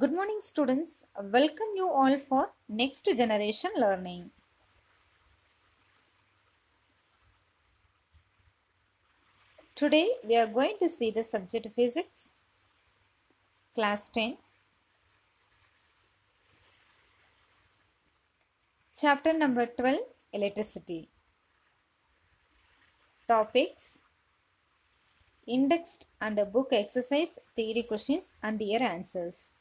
Good morning, students. Welcome you all for next generation learning. Today we are going to see the subject physics, class 10, chapter number 12, electricity. Topics: indexed and book exercise, theory questions and their answers.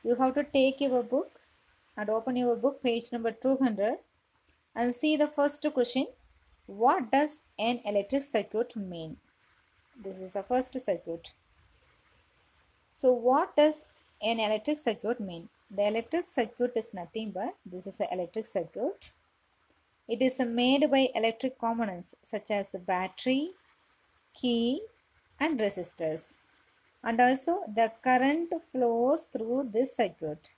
You have to take your book and open your book page number 200 and see the first question. What does an electric circuit mean? This is the first circuit. So what does an electric circuit mean? The electric circuit is nothing but this is an electric circuit. It is made by electric components such as battery, key and resistors. And also the current flows through this circuit.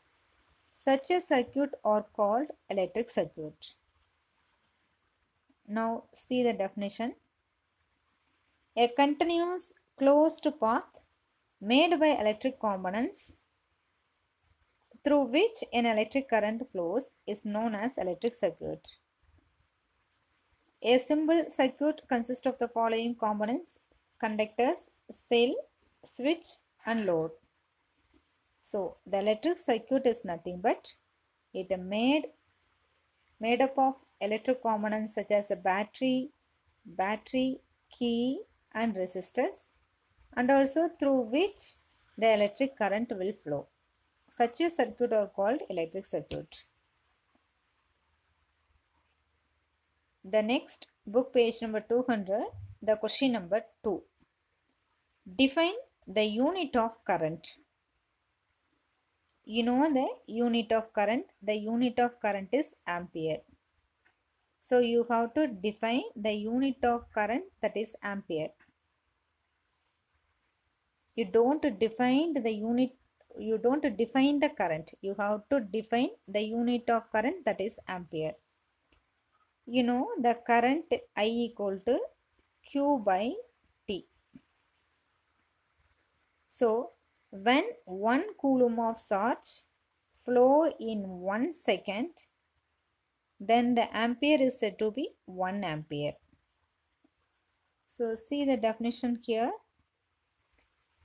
Such a circuit are called electric circuit. Now see the definition. A continuous closed path made by electric components through which an electric current flows is known as electric circuit. A simple circuit consists of the following components: conductors, cell, switch and load. So the electric circuit is nothing but it made up of electric components such as a battery, key and resistors, and also through which the electric current will flow. Such a circuit are called electric circuit. The next book page number 200, the question number 2. Define the unit of current. You know the unit of current. The unit of current is ampere. So you have to define the unit of current, that is ampere. You don't define the current. You have to define the unit of current, that is ampere. You know the current I equal to Q by T. So when 1 coulomb of charge flow in 1 second, then the ampere is said to be 1 ampere. So see the definition here.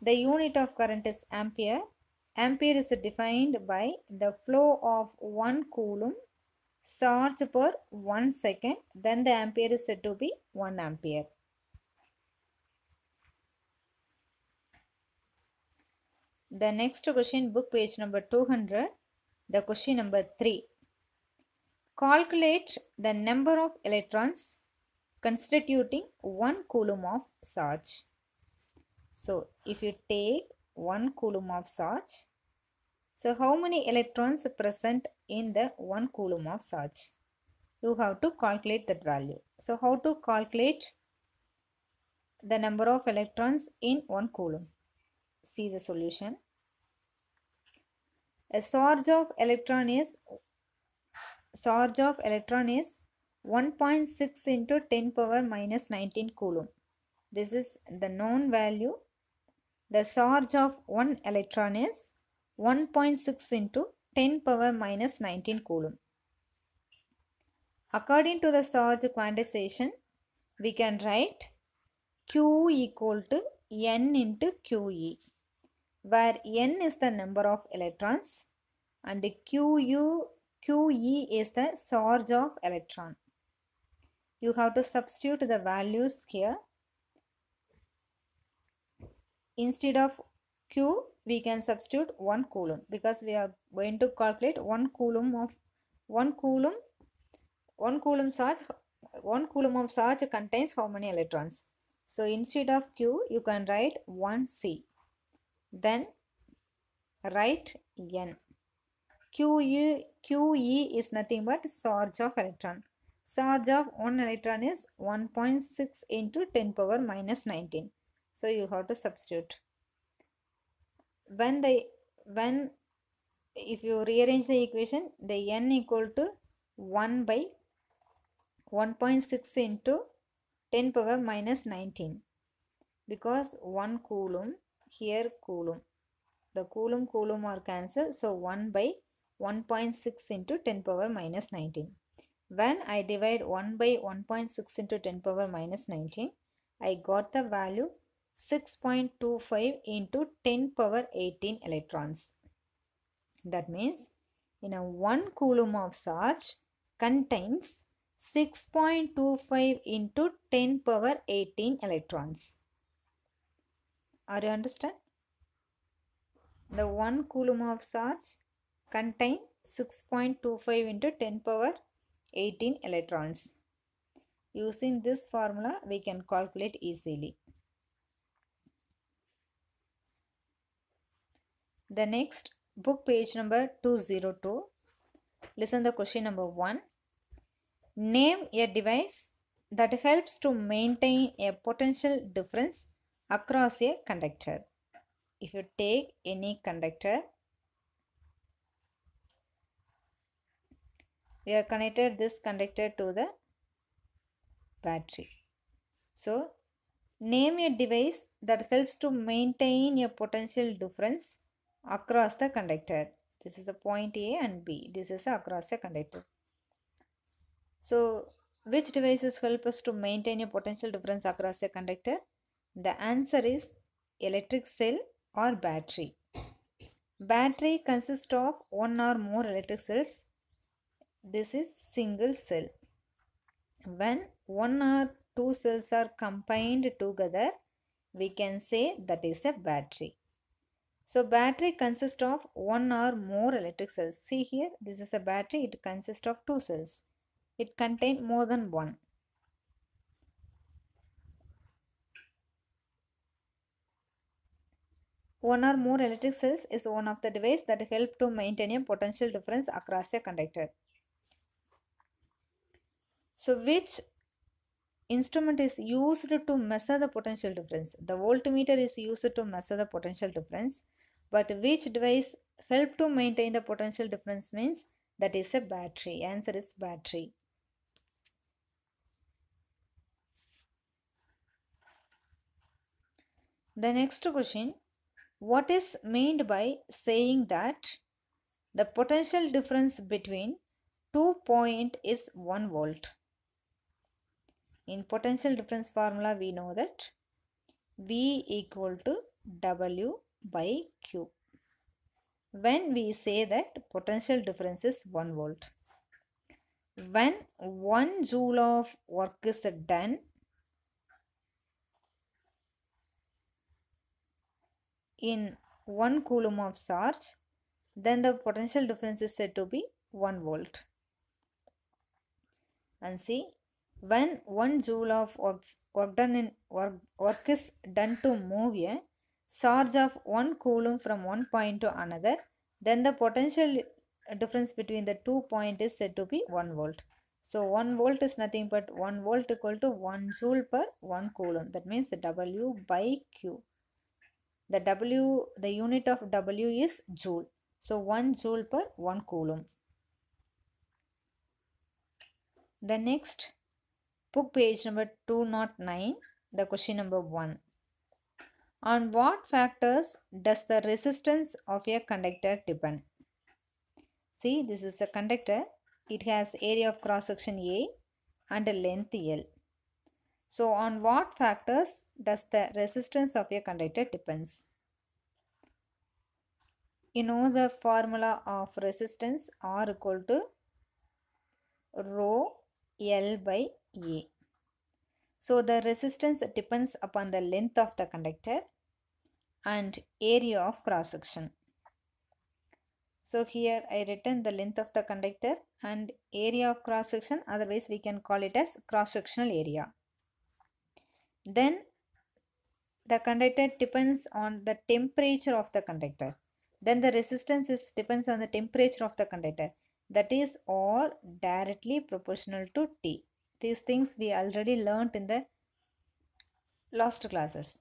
The unit of current is ampere. Ampere is defined by the flow of 1 coulomb charge per 1 second, then the ampere is said to be 1 ampere. The next question, book page number 200, the question number 3. Calculate the number of electrons constituting 1 coulomb of charge. So if you take 1 coulomb of charge, so how many electrons present in the 1 coulomb of charge? You have to calculate that value. So how to calculate the number of electrons in 1 coulomb? See the solution. A charge of electron is 1.6 into 10 power minus 19 coulomb. This is the known value. The charge of 1 electron is 1.6 into 10 power minus 19 coulomb. According to the charge quantization, we can write Q equal to N into QE, where N is the number of electrons and QE is the charge of electron. You have to substitute the values here. Instead of Q, we can substitute 1 coulomb because we are going to calculate 1 coulomb of charge contains how many electrons. So instead of Q, you can write 1C. Then write N. QE is nothing but charge of electron. Charge of 1 electron is 1.6 into 10 power minus 19. So you have to substitute. If you rearrange the equation, the N equal to 1 by 1.6 into 10 power minus 19. Because 1 coulomb, here coulomb. The coulomb are cancelled. So 1 by 1.6 into 10 power minus 19. When I divide 1 by 1.6 into 10 power minus 19, I got the value 6.25 into 10 power 18 electrons. That means in a 1 coulomb of charge contains 6.25 into 10 power 18 electrons. Are you understand? The 1 coulomb of charge contain 6.25 into 10 power 18 electrons. Using this formula, we can calculate easily. The next, book page number 202. Listen the question number 1. Name a device that helps to maintain a potential difference across a conductor. If you take any conductor, we have connected this conductor to the battery. So, name a device that helps to maintain a potential difference across the conductor. This is a point A and B. This is across a conductor. So, which devices help us to maintain a potential difference across a conductor? The answer is electric cell or battery. Battery consists of one or more electric cells. This is single cell. When one or two cells are combined together, we can say that is a battery. So battery consists of one or more electric cells. See here, this is a battery. It consists of two cells. It contains more than one. One or more electric cells is one of the devices that help to maintain a potential difference across a conductor. So which instrument is used to measure the potential difference? The voltmeter is used to measure the potential difference. But which device help to maintain the potential difference means that is a battery. Answer is battery. The next question. What is meant by saying that the potential difference between 2 points is 1 volt? In potential difference formula, we know that V equal to W by Q. When we say that potential difference is 1 volt, when 1 joule of work is done in 1 coulomb of charge, then the potential difference is said to be 1 volt. And see, when 1 joule of work is done to move a charge of 1 coulomb from one point to another, then the potential difference between the 2 points is said to be 1 volt. So 1 volt is nothing but 1 volt equal to 1 joule per 1 coulomb. That means W by Q. The unit of W is joule. So 1 joule per 1 coulomb. The next, book page number 209, the question number 1. On what factors does the resistance of a conductor depend? See, this is a conductor. It has area of cross section A and a length L. So on what factors does the resistance of a conductor depends? You know the formula of resistance, R equal to rho L by A. So the resistance depends upon the length of the conductor and area of cross section. So here I written the length of the conductor and area of cross section, otherwise we can call it as cross sectional area. Then the conductor depends on the temperature of the conductor. Then the resistance depends on the temperature of the conductor. That is all directly proportional to T. These things we already learnt in the last classes.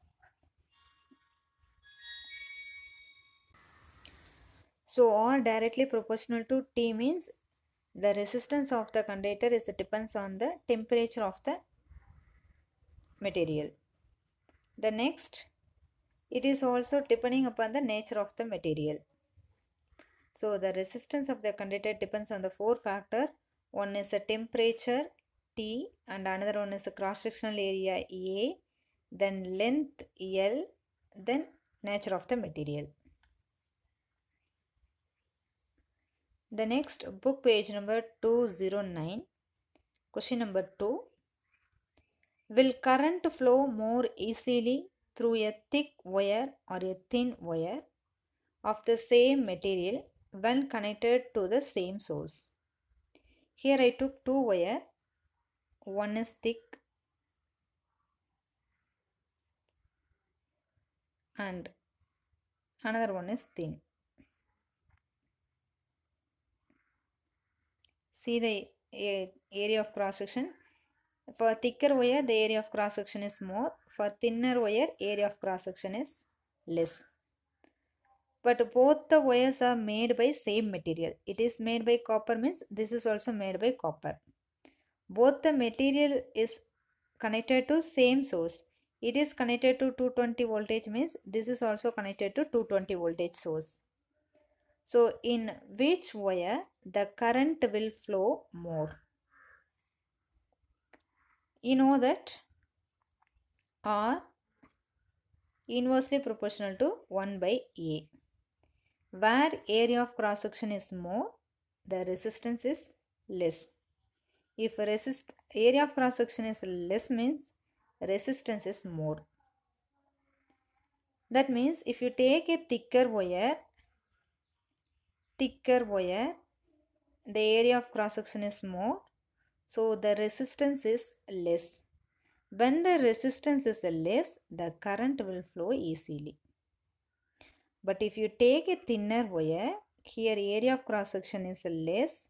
So all directly proportional to T means the resistance of the conductor depends on the temperature of the material. The next, It is also depending upon the nature of the material. So the resistance of the conductor depends on the four factor. One is a temperature T, and another one is a cross-sectional area A, then length L, then nature of the material. The next book, page number 209, question number 2. Will current flow more easily through a thick wire or a thin wire of the same material when connected to the same source? Here I took two wire, one is thick and another one is thin. See the area of cross section. For thicker wire, the area of cross section is more. For thinner wire, area of cross section is less. But both the wires are made by same material. It is made by copper, means this is also made by copper. Both the material is connected to same source. It is connected to 220 voltage, means this is also connected to 220 voltage source. So in which wire the current will flow more? You know that R inversely proportional to 1 by A. Where area of cross section is more, the resistance is less. If area of cross section is less, means resistance is more. That means if you take a thicker wire, the area of cross section is more, so the resistance is less. When the resistance is less, the current will flow easily. But if you take a thinner wire, here area of cross section is less,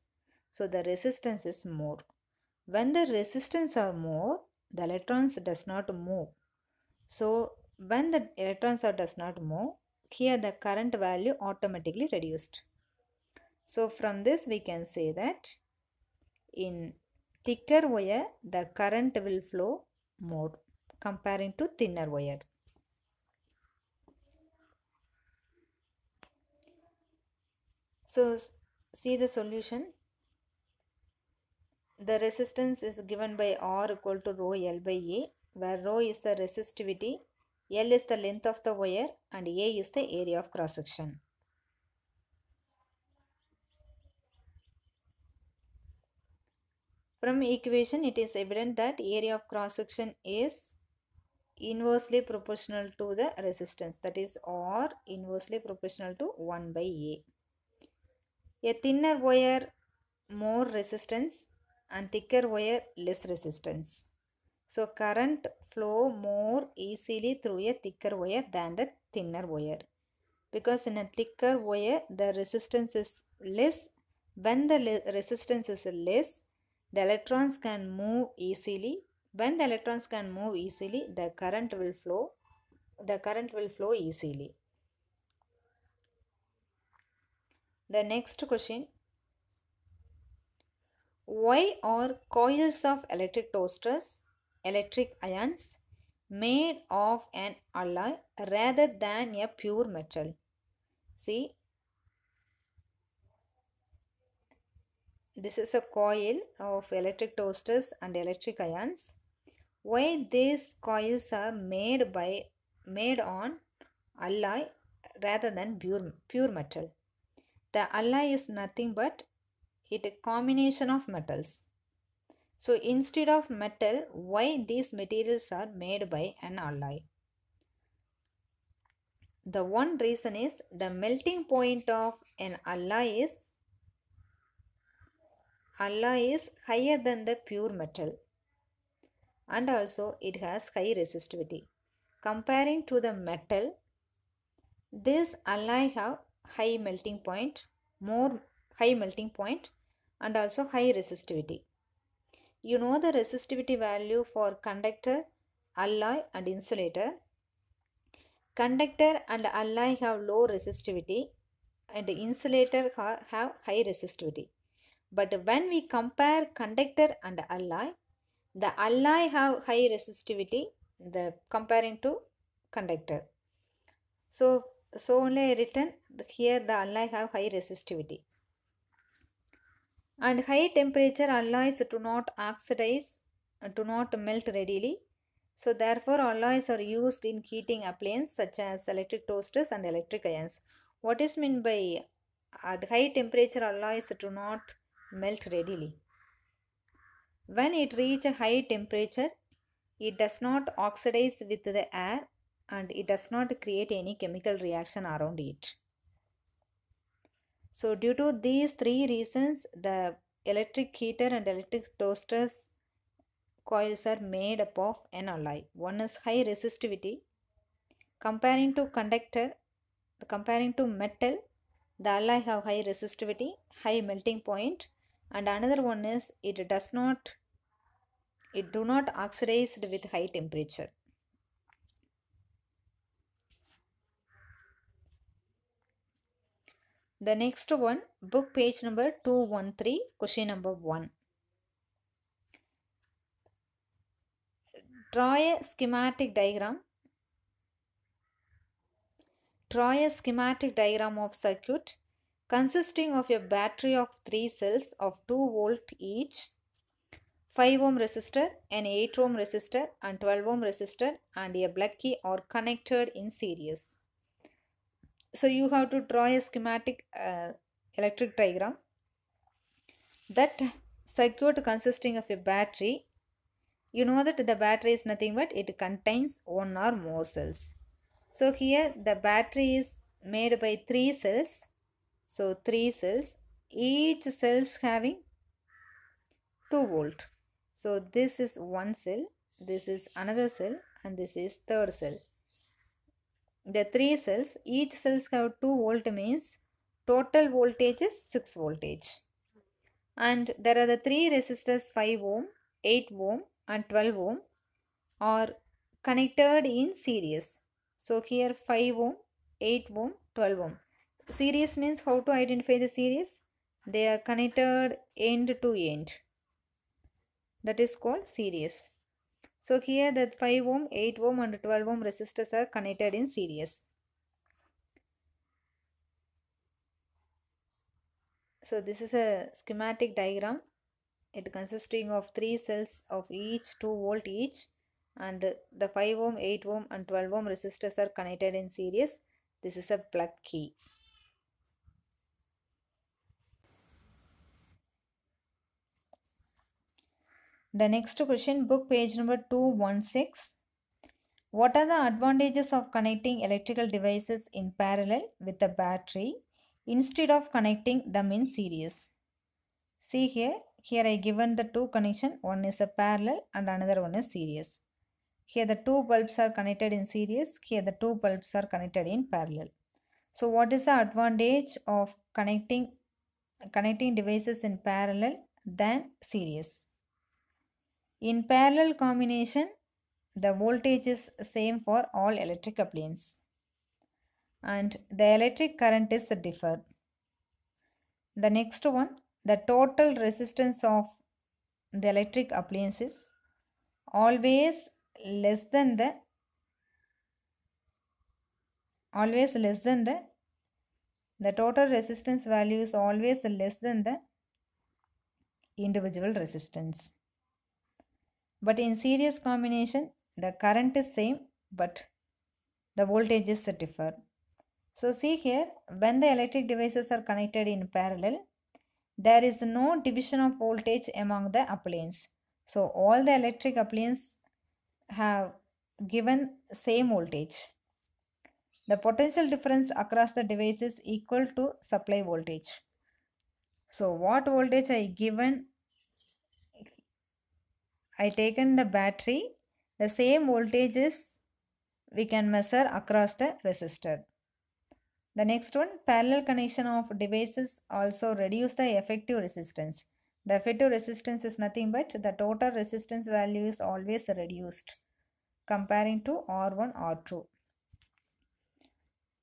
so the resistance is more. When the resistance are more, the electrons does not move. So when the electrons does not move, here the current value automatically reduced. So from this we can say that in thicker wire the current will flow more comparing to thinner wire. So see the solution. The resistance is given by R equal to rho L by A, where rho is the resistivity, L is the length of the wire, and A is the area of cross section. From equation, it is evident that area of cross section is inversely proportional to the resistance, that is R inversely proportional to 1 by A. A thinner wire more resistance and thicker wire less resistance. So current flow more easily through a thicker wire than the thinner wire, because in a thicker wire the resistance is less. When the resistance is less, the electrons can move easily. When the electrons can move easily, the current will flow easily. The next question: why are coils of electric toasters, electric ions, made of an alloy rather than a pure metal? See, this is a coil of electric toasters and electric ions. Why these coils are made on alloy rather than pure metal? The alloy is nothing but a combination of metals. So instead of metal, why these materials are made by an alloy? The one reason is the melting point of an alloy is higher than the pure metal, and also it has high resistivity. Comparing to the metal, this alloy have high melting point and also high resistivity. You know the resistivity value for conductor, alloy and insulator. Conductor and alloy have low resistivity and insulator have high resistivity. But when we compare conductor and alloy, the alloy have high resistivity comparing to conductor. So only I written here the alloy have high resistivity. And high temperature alloys do not oxidize, do not melt readily. So therefore alloys are used in heating appliances such as electric toasters and electric irons. What is meant by at high temperature alloys do not melt readily? When it reaches a high temperature, it does not oxidize with the air and it does not create any chemical reaction around it. So due to these three reasons, the electric heater and electric toasters coils are made up of an alloy. One is high resistivity. Comparing to conductor, comparing to metal, the alloy have high resistivity, high melting point, and another one is it do not oxidize with high temperature. The next one, book page number 213, question number 1. Draw a schematic diagram. Draw a schematic diagram of circuit consisting of a battery of 3 cells of 2 volt each, 5 ohm resistor, an 8 ohm resistor and 12 ohm resistor and a black key are connected in series. So you have to draw a schematic electric diagram. That circuit consisting of a battery, you know that the battery is nothing but it contains one or more cells. So here the battery is made by 3 cells. So 3 cells, each cells having 2 volt. So this is one cell, this is another cell and this is third cell. The 3 cells, each cells have 2 volt means total voltage is 6 voltage. And there are the 3 resistors 5 ohm, 8 ohm and 12 ohm are connected in series. So here 5 ohm, 8 ohm, 12 ohm. Series means how to identify the series? They are connected end to end. That is called series. So here the 5 ohm, 8 ohm and 12 ohm resistors are connected in series. So this is a schematic diagram. It consisting of 3 cells of each 2 volt each and the 5 ohm, 8 ohm and 12 ohm resistors are connected in series. This is a plug key. The next question, book page number 216. What are the advantages of connecting electrical devices in parallel with the battery instead of connecting them in series? See here I given the two connection. One is a parallel and another one is series. Here the two bulbs are connected in series. Here the two bulbs are connected in parallel. So what is the advantage of connecting devices in parallel than series? In parallel combination, the voltage is same for all electric appliances and the electric current is different. The next one, the total resistance of the electric appliances always less than the total resistance value is always less than the individual resistance. But in series combination, the current is same but the voltages differ. So see here, when the electric devices are connected in parallel, there is no division of voltage among the appliances. So all the electric appliances have given same voltage. The potential difference across the device is equal to supply voltage. So what voltage I taken the battery, the same voltage is we can measure across the resistor. The next one, parallel connection of devices also reduce the effective resistance. The effective resistance is nothing but the total resistance value is always reduced comparing to R1, R2.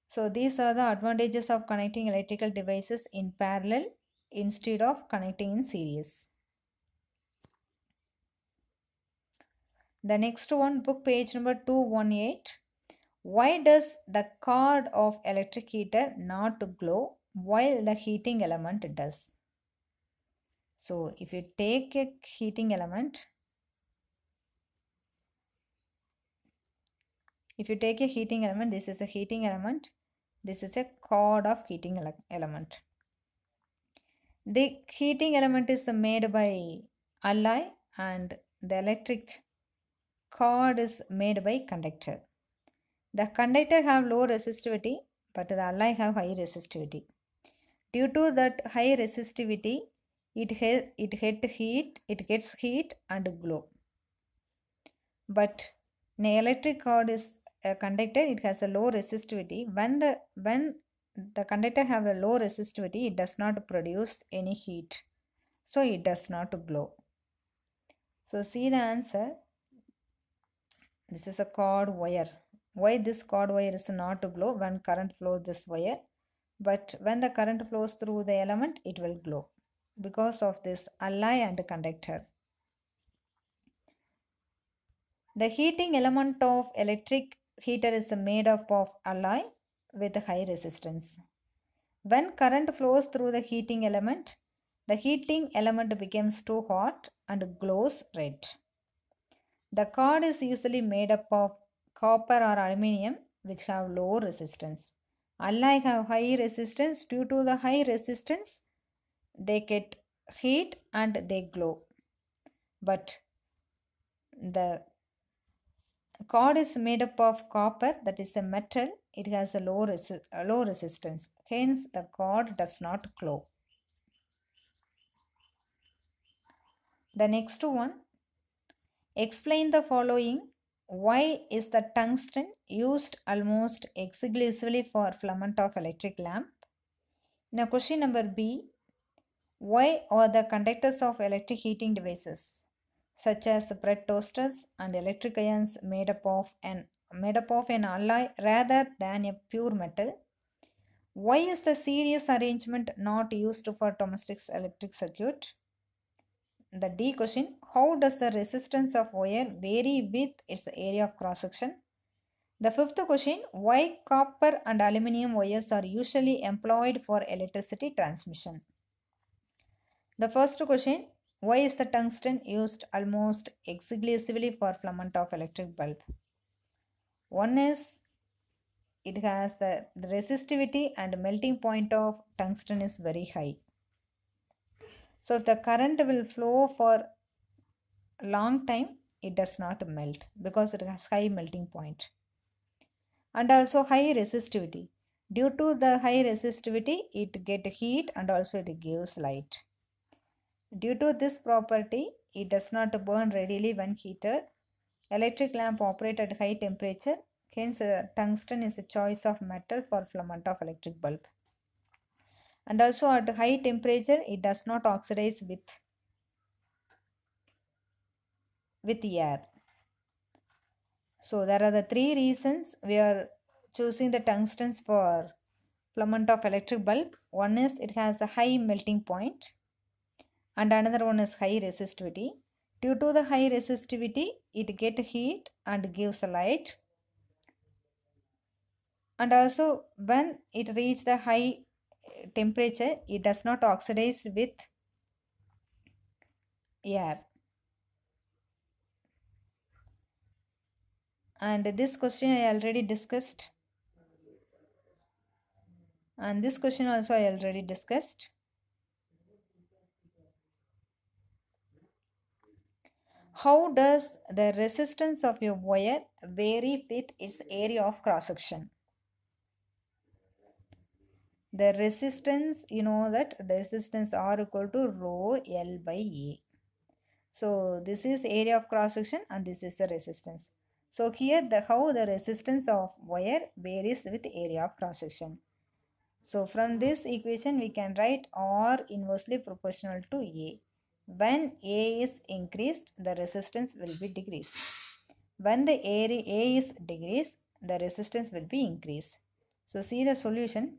So these are the advantages of connecting electrical devices in parallel instead of connecting in series. The next one, book page number 218. Why does the cord of electric heater not glow while the heating element does? So if you take a heating element, this is a heating element, this is a cord of heating element. The heating element is made by alloy and the electric cord is made by conductor. The conductor have low resistivity, but the alloy have high resistivity. Due to that high resistivity, it gets heat and glow. But an electric cord is a conductor, it has a low resistivity. When the conductor have a low resistivity, it does not produce any heat, so it does not glow. So see the answer. This is a cord wire. Why this cord wire is not to glow when current flows this wire, but when the current flows through the element, it will glow because of this alloy and conductor. The heating element of electric heater is made up of alloy with high resistance. When current flows through the heating element becomes too hot and glows red. The cord is usually made up of copper or aluminium which have low resistance. Alloy have high resistance. Due to the high resistance, they get heat and they glow. But the cord is made up of copper, that is a metal. It has a low resistance. Hence, the cord does not glow. The next one, explain the following. Why is the tungsten used almost exclusively for filament of electric lamp? Now question number B, why are the conductors of electric heating devices such as bread toasters and electric irons made up of an alloy rather than a pure metal? Why is the series arrangement not used for domestic electric circuit? The D question, how does the resistance of wire vary with its area of cross section? The fifth question, why copper and aluminum wires are usually employed for electricity transmission? The first question, why is the tungsten used almost exclusively for filament of electric bulb? One is it has the resistivity and melting point of tungsten is very high. So if the current will flow for a long time, it does not melt because it has high melting point. And also high resistivity. Due to the high resistivity, it gets heat and also it gives light. Due to this property, it does not burn readily when heated. Electric lamp operate at high temperature. Hence, tungsten is a choice of metal for filament of electric bulb. And also at high temperature, it does not oxidize with air. So there are the three reasons we are choosing the tungstens for filament of electric bulb. One is it has a high melting point and another one is high resistivity. Due to the high resistivity, it gets heat and gives light. And also when it reaches the high temperature, it does not oxidize with air. And this question I already discussed. And this question also I already discussed. How does the resistance of your wire vary with its area of cross section? The resistance, you know that the resistance R equal to rho L by A. So this is area of cross section and this is the resistance. So here how the resistance of wire varies with area of cross section. So from this equation we can write R inversely proportional to A. When A is increased, the resistance will be decreased. When the area A is decreased, the resistance will be increased. So see the solution.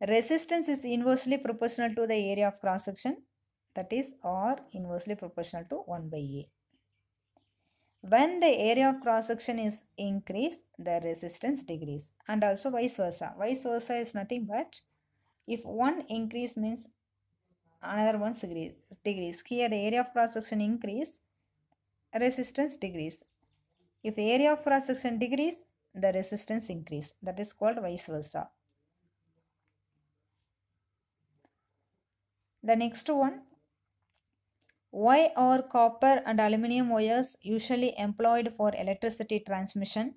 Resistance is inversely proportional to the area of cross section, that is R inversely proportional to 1 by A. When the area of cross section is increased, the resistance decrease, and also vice versa. Vice versa is nothing but if one increase means another one decrease. Here the area of cross section increase, resistance decrease. If area of cross section decrease, the resistance increase. That is called vice versa. The next one, why are copper and aluminum wires usually employed for electricity transmission?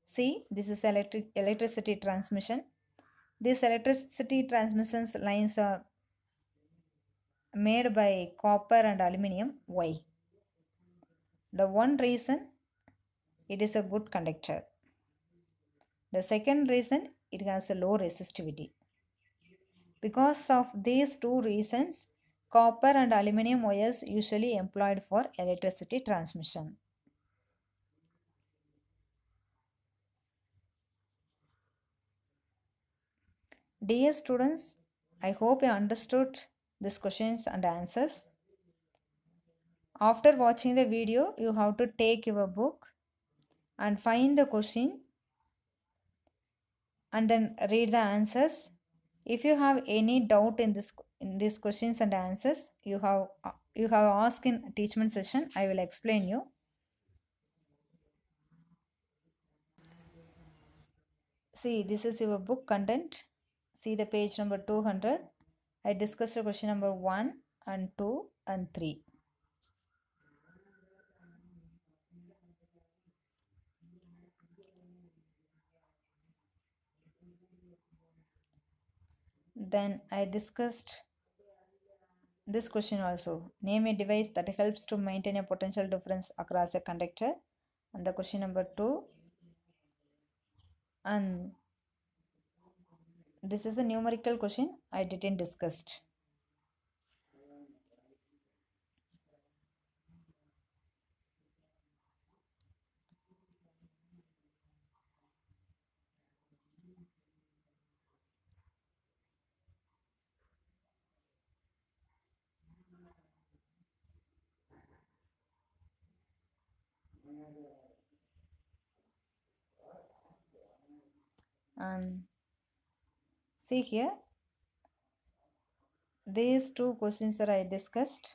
See, this is electricity transmission. These electricity transmissions lines are made by copper and aluminum. Why? The one reason, it is a good conductor. The second reason, it has a low resistivity. Because of these two reasons, copper and aluminum wires usually employed for electricity transmission. Dear students, I hope you understood these questions and answers. After watching the video, you have to take your book and find the question and then read the answers. If you have any doubt in these questions and answers, you have asked in teachment session. I will explain you. See, this is your book content. See the page number 200. I discussed the question number 1 and 2 and 3. Then I discussed this question also. Name a device that helps to maintain a potential difference across a conductor. And the question number 2. And this is a numerical question I didn't discussed. And see here, these two questions that I discussed,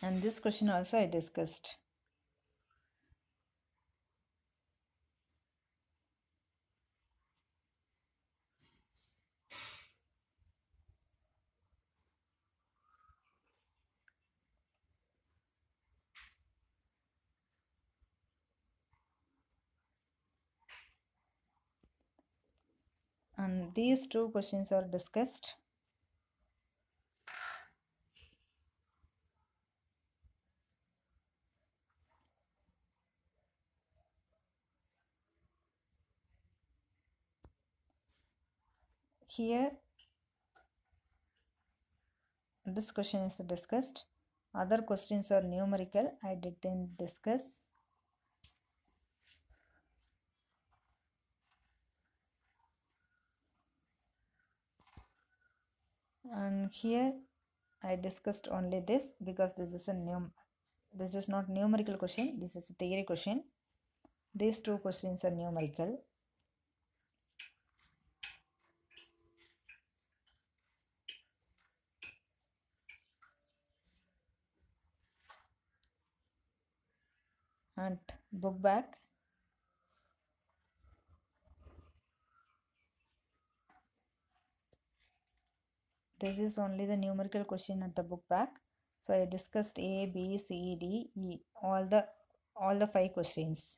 and this question also I discussed. And these two questions are discussed. Here, this question is discussed. Other questions are numerical. I didn't discuss. And here I discussed only this because this is not numerical question. This is a theory question. These two questions are numerical. And book back. This is only the numerical question at the book back. So I discussed A, B, C, D, E, all the 5 questions.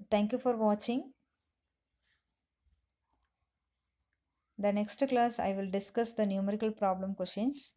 Thank you for watching. The next class I will discuss the numerical problem questions.